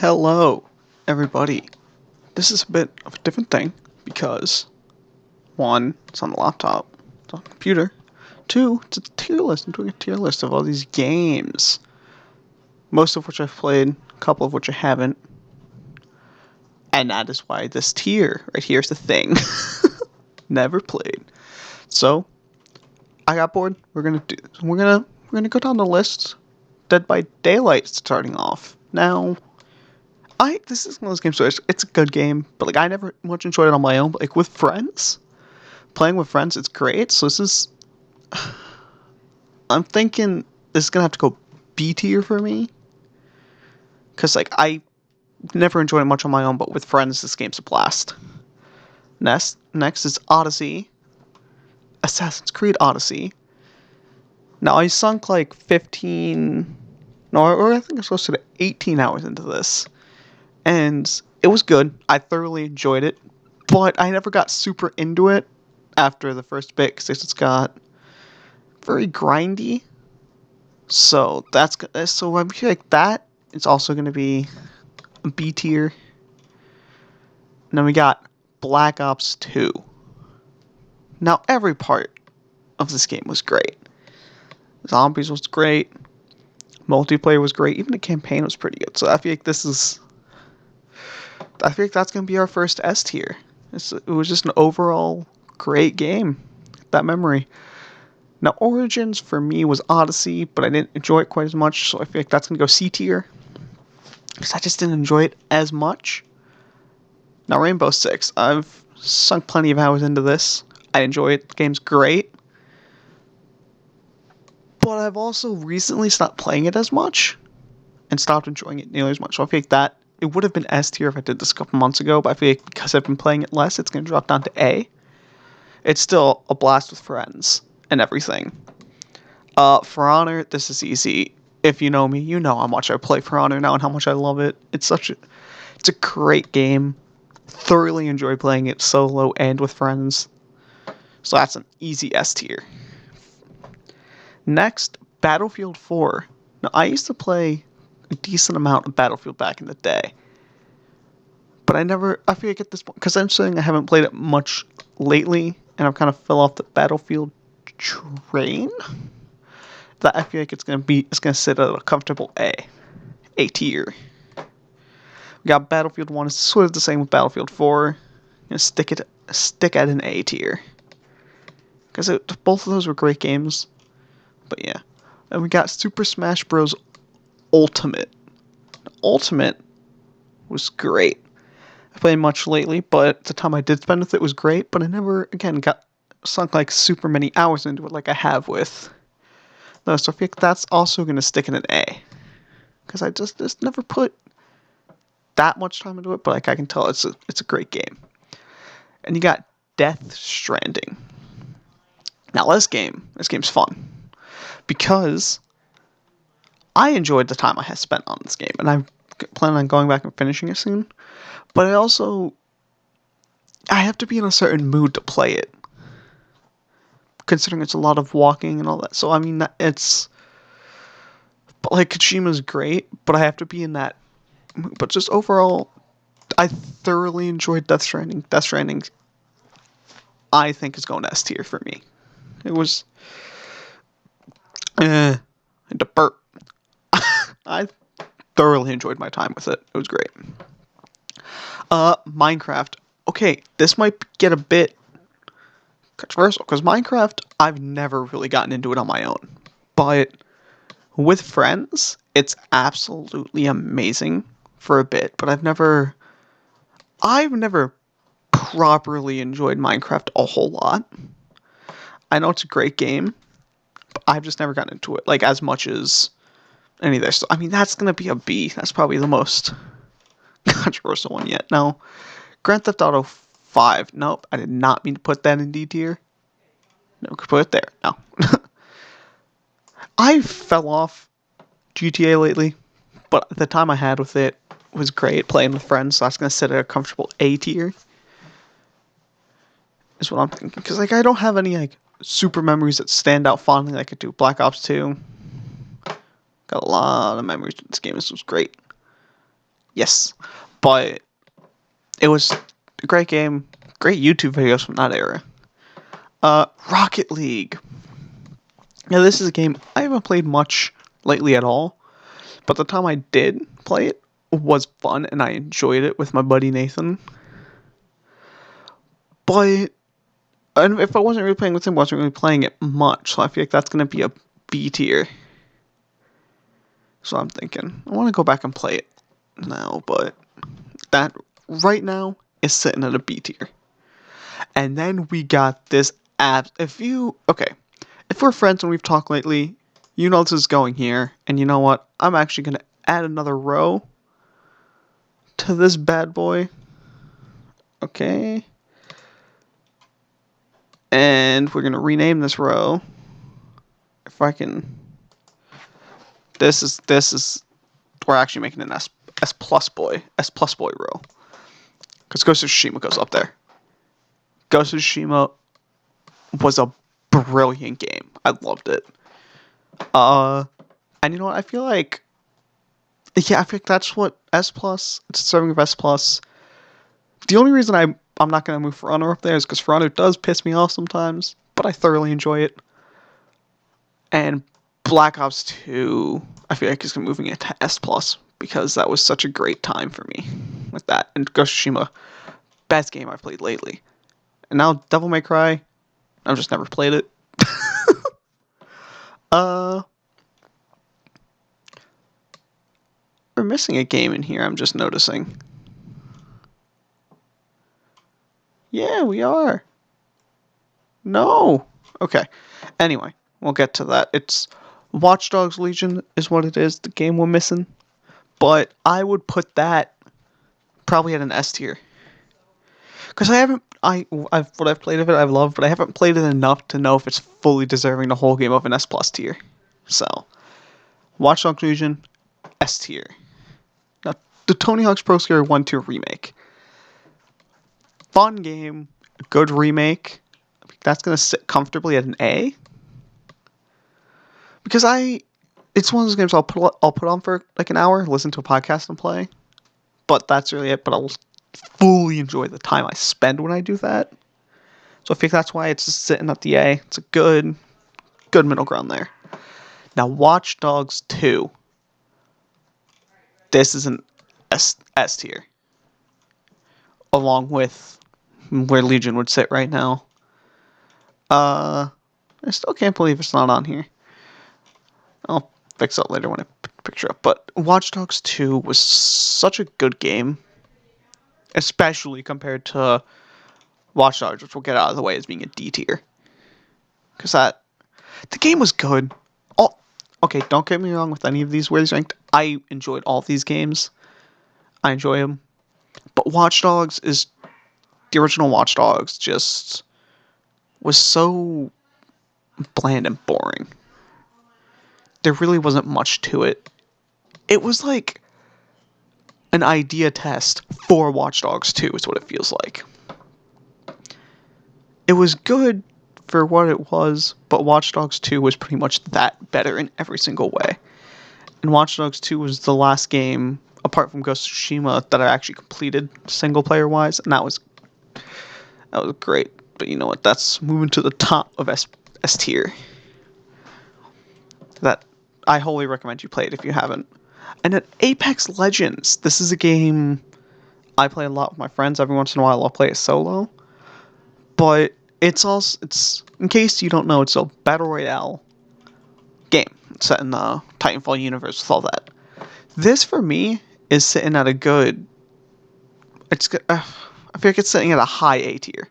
Hello, everybody. This is a bit of a different thing because one, it's on the laptop, it's on the computer. Two, it's a tier list. I'm doing a tier list of all these games, most of which I've played, a couple of which I haven't, and that is why this tier right here is the thing. Never played. So I got bored. We're gonna go down the list. Dead by Daylight starting off now. This is one of those games where it's a good game, but like I never much enjoyed it on my own. But like with friends, playing with friends, it's great. So this is, I'm thinking this is gonna have to go B tier for me, because like I never enjoyed it much on my own, but with friends, this game's a blast. Next is Odyssey, Assassin's Creed Odyssey. Now I sunk like 15, no, or I think it's close to 18 hours into this. And it was good. I thoroughly enjoyed it, but I never got super into it after the first bit because it's got very grindy. So so I feel like that is also going to be a B tier. And then we got Black Ops 2. Now every part of this game was great. Zombies was great. Multiplayer was great. Even the campaign was pretty good. So I feel like that's going to be our first S tier. It was just an overall great game. That memory. Now, Origins for me was Odyssey, but I didn't enjoy it quite as much, so I feel like that's going to go C tier. Because I just didn't enjoy it as much. Now, Rainbow Six. I've sunk plenty of hours into this. I enjoy it. The game's great. But I've also recently stopped playing it as much and stopped enjoying it nearly as much. So I feel like that it would have been S tier if I did this a couple months ago, but I feel like because I've been playing it less, it's going to drop down to A. It's still a blast with friends and everything. For Honor, this is easy. If you know me, you know how much I play For Honor now and how much I love it. It's a great game. Thoroughly enjoy playing it solo and with friends. So that's an easy S tier. Next, Battlefield 4. Now, I used to play a decent amount of Battlefield back in the day. But I feel like at this point, because I'm saying I haven't played it much lately, and I've kind of fell off the Battlefield train, that I feel like it's gonna sit at a comfortable A tier. We got Battlefield 1, it's sort of the same with Battlefield 4. Gonna stick at an A tier. Because both of those were great games. But yeah. And we got Super Smash Bros. Ultimate. Ultimate was great. I played much lately, but the time I did spend with it was great, but I never, again, got sunk like super many hours into it like I have with those. So I feel like that's also going to stick in an A. Because I just never put that much time into it, but like I can tell it's a great game. And you got Death Stranding. Now this game's fun. Because I enjoyed the time I had spent on this game, and I plan on going back and finishing it soon. But I have to be in a certain mood to play it, considering it's a lot of walking and all that. So I mean, but like Kojima''s great, but I have to be in that mood. But just overall, I thoroughly enjoyed Death Stranding. Death Stranding, I think, is going S tier for me. It was, the burp. I thoroughly enjoyed my time with it. It was great. Minecraft. Okay, this might get a bit controversial because Minecraft, I've never really gotten into it on my own, but with friends, it's absolutely amazing for a bit. But I've never properly enjoyed Minecraft a whole lot. I know it's a great game, but I've just never gotten into it like as much as any of this. So, I mean, that's gonna be a B. That's probably the most controversial one yet. Now, Grand Theft Auto 5. Nope, I did not mean to put that in D tier. No, could put it there. No. I fell off GTA lately, but the time I had with it was great playing with friends, so that's going to sit at a comfortable A tier. Is what I'm thinking. Because like I don't have any like super memories that stand out fondly like I do Black Ops 2. Got a lot of memories with this game. This was great. Yes, but it was a great game. Great YouTube videos from that era. Rocket League. Now this is a game I haven't played much lately at all, but the time I did play it was fun and I enjoyed it with my buddy Nathan. But and if I wasn't really playing with him, I wasn't really playing it much, so I feel like that's gonna be a B tier. So I'm thinking I want to go back and play it now, but that right now is sitting at a B tier. And then we got this app. If we're friends and we've talked lately, you know this is going here. And you know what? I'm actually gonna add another row to this bad boy. Okay. And we're gonna rename this row. If I can. This is we're actually making an S plus boy row. Because Ghost of Tsushima goes up there. Ghost of Tsushima was a brilliant game. I loved it. And you know what? I feel like that's what S plus. It's serving of S plus. The only reason I'm not gonna move For Honor up there is because For Honor does piss me off sometimes, but I thoroughly enjoy it. And Black Ops 2, I feel like is moving it to S plus because that was such a great time for me with that. And Ghost of Tsushima, best game I've played lately. And now Devil May Cry, I've just never played it. We're missing a game in here, I'm just noticing. Yeah, we are. No. Okay. Anyway, we'll get to that. It's Watch Dogs Legion is what it is, the game we're missing. But I would put that probably at an S tier. Because what I've played of it, I've loved, but I haven't played it enough to know if it's fully deserving the whole game of an S plus tier. So, Watch Dogs Legion, S tier. Now, the Tony Hawk's Pro Skater 1-2 remake. Fun game, good remake. That's gonna sit comfortably at an A. Because it's one of those games I'll put on for like an hour, listen to a podcast and play. But that's really it. But I'll fully enjoy the time I spend when I do that. So I think that's why it's just sitting at the A. It's a good middle ground there. Now, Watch Dogs 2. This is an S tier. Along with where Legion would sit right now. I still can't believe it's not on here. I'll fix that later when I picture up. But Watch Dogs 2 was such a good game. Especially compared to Watch Dogs, which we'll get out of the way as being a D tier. Because the game was good. Okay, don't get me wrong with any of these where he's ranked. I enjoyed all of these games. I enjoy them. But Watch Dogs is... The original Watch Dogs just was so bland and boring. There really wasn't much to it. It was like an idea test for Watch Dogs 2 is what it feels like. It was good for what it was, but Watch Dogs 2 was pretty much that better in every single way. And Watch Dogs 2 was the last game, apart from Ghost of Tsushima, that I actually completed single player wise, and that was great. But you know what? That's moving to the top of S tier. That I wholly recommend you play it if you haven't. And then Apex Legends. This is a game I play a lot with my friends. Every once in a while, I'll play it solo. But it's in case you don't know, it's a battle royale game set in the Titanfall universe with all that. This for me is sitting at a good. I feel like it's sitting at a high A tier.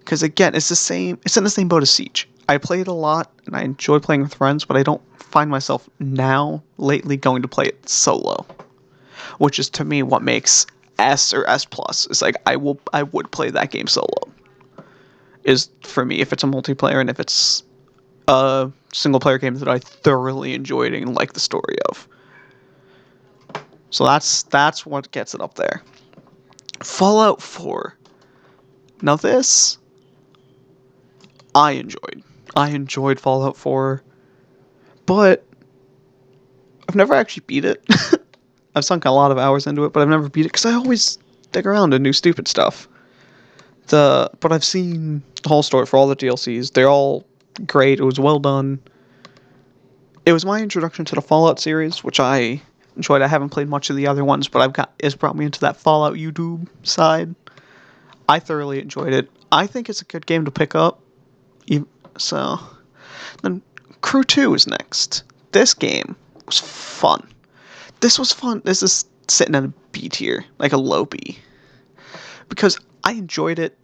Because again, it's in the same boat as Siege. I play it a lot and I enjoy playing with friends, but I don't find myself lately going to play it solo. Which is to me what makes S or S plus. It's like I would play that game solo. Is for me if it's a multiplayer and if it's a single player game that I thoroughly enjoyed and like the story of. So that's what gets it up there. Fallout 4. Now this I enjoyed. I enjoyed Fallout 4, but I've never actually beat it. I've sunk a lot of hours into it, but I've never beat it because I always dig around and do stupid stuff. But I've seen the whole story for all the DLCs. They're all great. It was well done. It was my introduction to the Fallout series, which I enjoyed. I haven't played much of the other ones, but it's brought me into that Fallout YouTube side. I thoroughly enjoyed it. I think it's a good game to pick up. So, then Crew 2 is next. This game was fun. This was fun. This is sitting at a B tier, like a low B. Because I enjoyed it.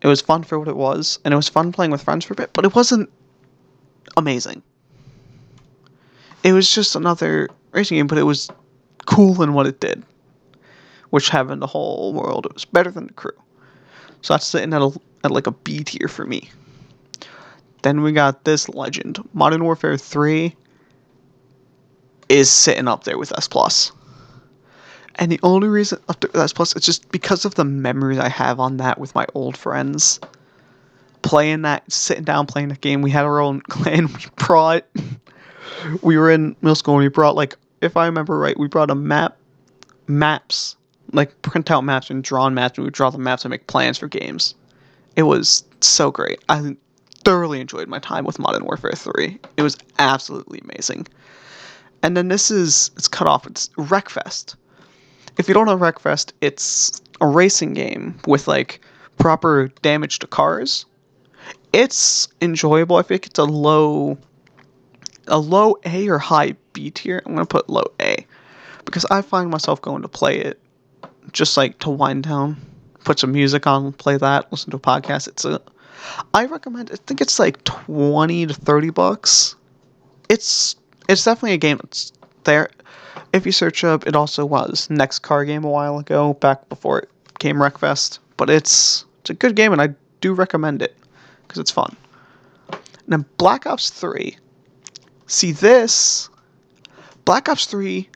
It was fun for what it was, and it was fun playing with friends for a bit, but it wasn't amazing. It was just another racing game, but it was cool in what it did. Which having the whole world, it was better than the Crew. So that's sitting at like a B tier for me. Then we got this legend. Modern Warfare 3 is sitting up there with S+. And the only reason up there with S+, it's just because of the memories I have on that with my old friends. Playing that, sitting down playing the game. We had our own clan. We were in middle school and we brought, like, if I remember right, we brought maps, like print out maps and drawn maps, and we would draw the maps and make plans for games. It was so great. I thoroughly enjoyed my time with Modern Warfare 3. It was absolutely amazing. And then it's cut off. It's Wreckfest. If you don't know Wreckfest, it's a racing game with, like, proper damage to cars. It's enjoyable. I think it's a low A or high B tier. I'm going to put low A. Because I find myself going to play it just, like, to wind down. Put some music on, play that, listen to a podcast. I recommend, I think it's like $20 to $30. It's definitely a game that's there. If you search up, it also was Next Car Game a while ago, back before it came Wreckfest. But it's a good game, and I do recommend it, because it's fun. And then Black Ops 3. See this, Black Ops 3,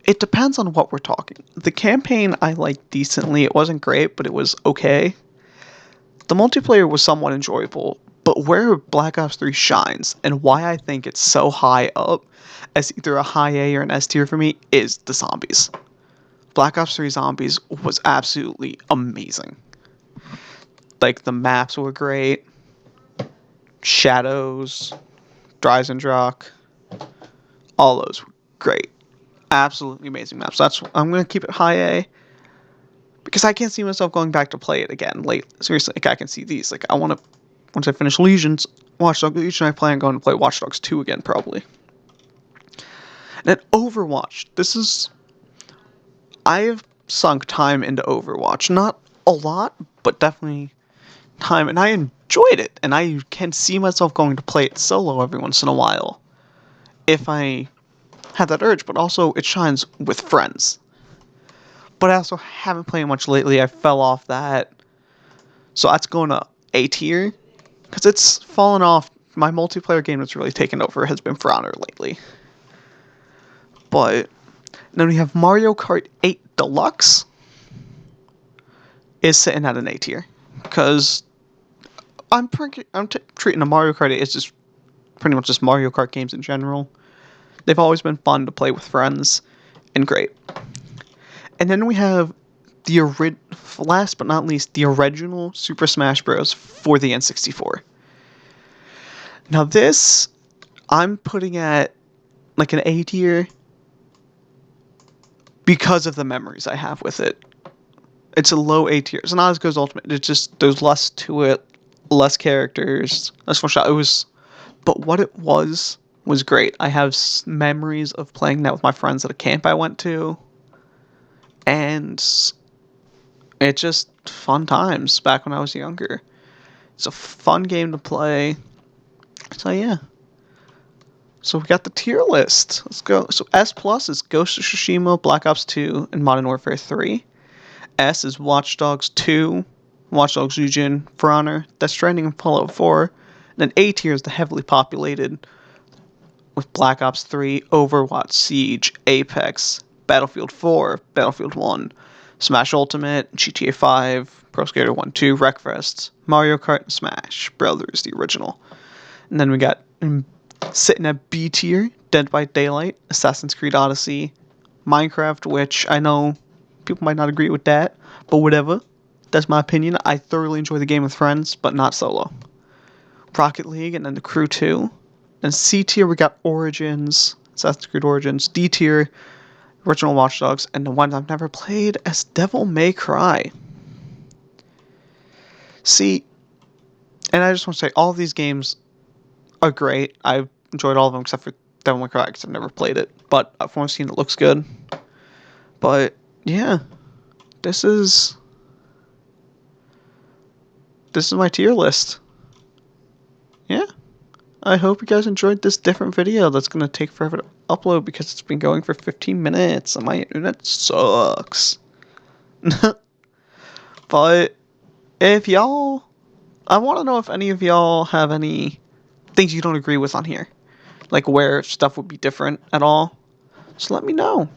it depends on what we're talking. The campaign I liked decently. It wasn't great, but it was okay. The multiplayer was somewhat enjoyable, but where Black Ops 3 shines, and why I think it's so high up as either a high A or an S tier for me, is the zombies. Black Ops 3 Zombies was absolutely amazing. Like, the maps were great. Shadows, Dreisendrach, all those were great. Absolutely amazing maps. I'm going to keep it high A. Because I can't see myself going back to play it again. Like, seriously, like, I can see these. Like, I want to, once I finish Watch Dogs Legion, I plan on going to play Watch Dogs 2 again, probably. And then Overwatch. I have sunk time into Overwatch. Not a lot, but definitely time. And I enjoyed it. And I can see myself going to play it solo every once in a while. If I have that urge. But also, it shines with friends. But I also haven't played much lately. I fell off that. So that's going to A tier. Because it's fallen off. My multiplayer game that's really taken over has been For Honor lately. But then we have Mario Kart 8 Deluxe. Is sitting at an A tier. Because I'm treating the Mario Kart 8 as just pretty much just Mario Kart games in general. They've always been fun to play with friends. And great. And then we have last but not least, the original Super Smash Bros. For the N64. Now this, I'm putting at like an A tier because of the memories I have with it. It's a low A tier. It's not as good as Ultimate. It's just, there's less to it, less characters, less one shot. But what it was great. I have memories of playing that with my friends at a camp I went to. And it's just fun times back when I was younger. It's a fun game to play. So yeah. So we got the tier list. Let's go. So S+ is Ghost of Tsushima, Black Ops 2, and Modern Warfare 3. S is Watch Dogs 2, Watch Dogs Legion, For Honor, Death Stranding, and Fallout 4. And then A tier is the heavily populated with Black Ops 3, Overwatch, Siege, Apex, Battlefield 4, Battlefield 1, Smash Ultimate, GTA 5, Pro Skater 1, 2, Wreckfest, Mario Kart, and Smash Brothers, the original. And then we got sitting at B tier, Dead by Daylight, Assassin's Creed Odyssey, Minecraft, which I know people might not agree with that, but whatever. That's my opinion. I thoroughly enjoy the game with friends, but not solo. Rocket League, and then the Crew 2. And C tier, we got Origins, Assassin's Creed Origins. D tier, original Watch Dogs, and the one I've never played as Devil May Cry. See, and I just want to say, all of these games are great. I've enjoyed all of them except for Devil May Cry because I've never played it, but I've only seen it looks good. But yeah, this is my tier list. Yeah, I hope you guys enjoyed this different video that's gonna take forever to upload because it's been going for 15 minutes and my internet sucks. But if y'all, I want to know if any of y'all have any things you don't agree with on here, like where stuff would be different at all. So let me know.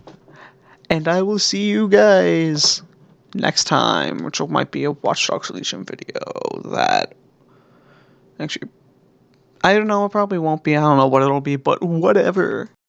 And I will see you guys next time, which might be a Watch Dogs Legion video that actually, I don't know, it probably won't be. I don't know what it'll be, but whatever.